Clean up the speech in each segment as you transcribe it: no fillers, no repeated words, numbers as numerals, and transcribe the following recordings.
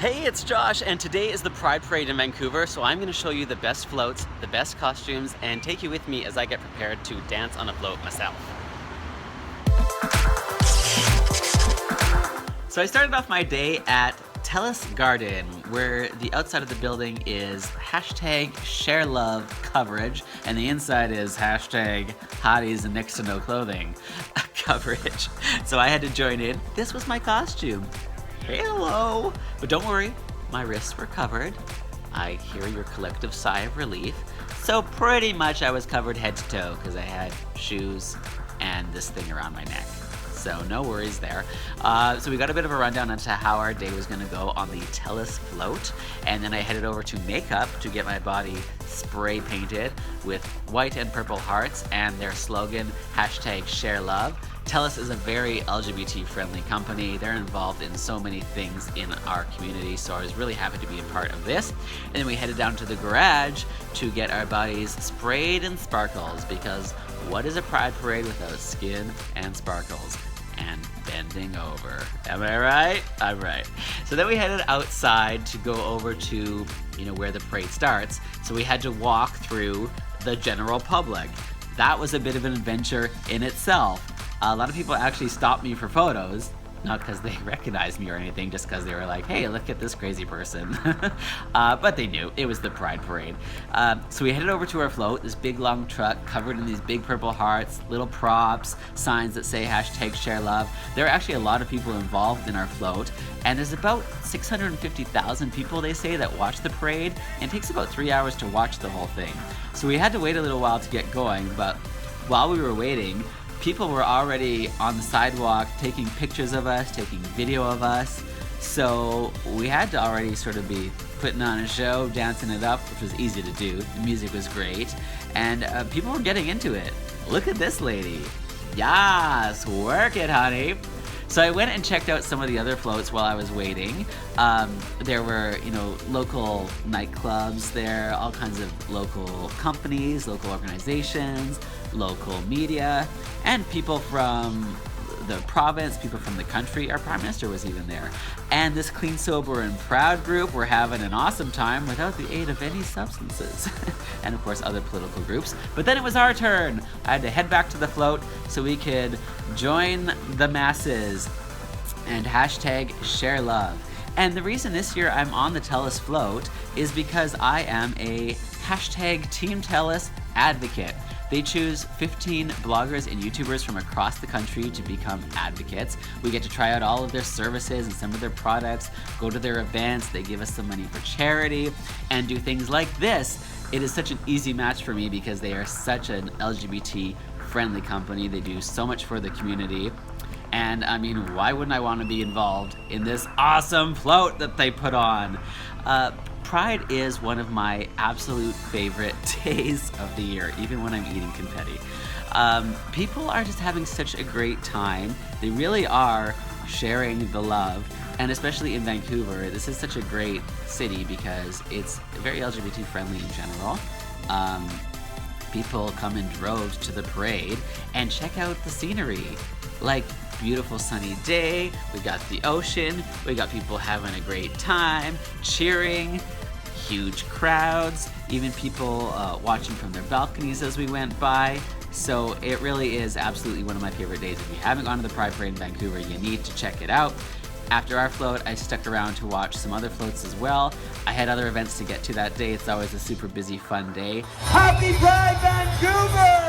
Hey, it's Josh, and today is the Pride Parade in Vancouver, so I'm going to show you the best floats, the best costumes, and take you with me as I get prepared to dance on a float myself. So I started off my day at Telus Garden, where the outside of the building is hashtag share love coverage, and the inside is hashtag hotties and next to no clothing coverage. So I had to join in. This was my costume. Hello! But don't worry, my wrists were covered. I hear your collective sigh of relief. So pretty much I was covered head to toe because I had shoes and this thing around my neck. So no worries there. So we got a bit of a rundown into how our day was going to go on the Telus float, and then I headed over to makeup to get my body spray painted with white and purple hearts and their slogan, hashtag share love. Telus is a very LGBT friendly company. They're involved in so many things in our community, so I was really happy to be a part of this. And then we headed down to the garage to get our bodies sprayed in sparkles, because what is a pride parade without skin and sparkles? And bending over. Am I right? I'm right. So then we headed outside to go over to, where the parade starts. So we had to walk through the general public. That was a bit of an adventure in itself. A lot of people actually stopped me for photos, not because they recognized me or anything, just because they were like, hey, look at this crazy person. But they knew it was the Pride Parade. So we headed over to our float, this big long truck covered in these big purple hearts, little props, signs that say hashtag share love. There are actually a lot of people involved in our float, and there's about 650,000 people, they say, that watch the parade, and it takes about 3 hours to watch the whole thing. So we had to wait a little while to get going, but while we were waiting, people were already on the sidewalk taking pictures of us, taking video of us. So we had to already sort of be putting on a show, dancing it up, which was easy to do. The music was great, and people were getting into it. Look at this lady. Yes, work it, honey. So I went and checked out some of the other floats while I was waiting. There were, local nightclubs there, all kinds of local companies, local organizations, local media, and people from the province, people from the country. Our Prime Minister was even there. And this Clean, Sober, and Proud group were having an awesome time without the aid of any substances. And of course, other political groups. But then it was our turn. I had to head back to the float so we could join the masses and hashtag share love. And the reason this year I'm on the Telus float is because I am a hashtag Team Telus advocate. They choose 15 bloggers and YouTubers from across the country to become advocates. We get to try out all of their services and some of their products, go to their events, they give us some money for charity, and do things like this. It is such an easy match for me because they are such an LGBT friendly company. They do so much for the community. And I mean, why wouldn't I want to be involved in this awesome float that they put on? Pride is one of my absolute favorite days of the year, even when I'm eating confetti. People are just having such a great time. They really are sharing the love. And especially in Vancouver, this is such a great city because it's very LGBT friendly in general. People come in droves to the parade and check out the scenery. Like, beautiful sunny day, we got the ocean, we got people having a great time, cheering, huge crowds, even people watching from their balconies as we went by. So it really is absolutely one of my favorite days. If you haven't gone to the Pride Parade in Vancouver, you need to check it out. After our float, I stuck around to watch some other floats as well. I had other events to get to that day. It's always a super busy, fun day. Happy Pride, Vancouver!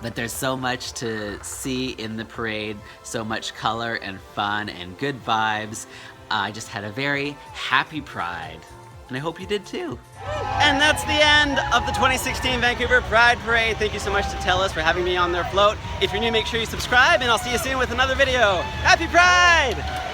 But there's so much to see in the parade, so much color and fun and good vibes. I just had a very happy Pride, and I hope you did too. And that's the end of the 2016 Vancouver Pride Parade. Thank you so much to Telus for having me on their float. If you're new, make sure you subscribe, and I'll see you soon with another video. Happy Pride!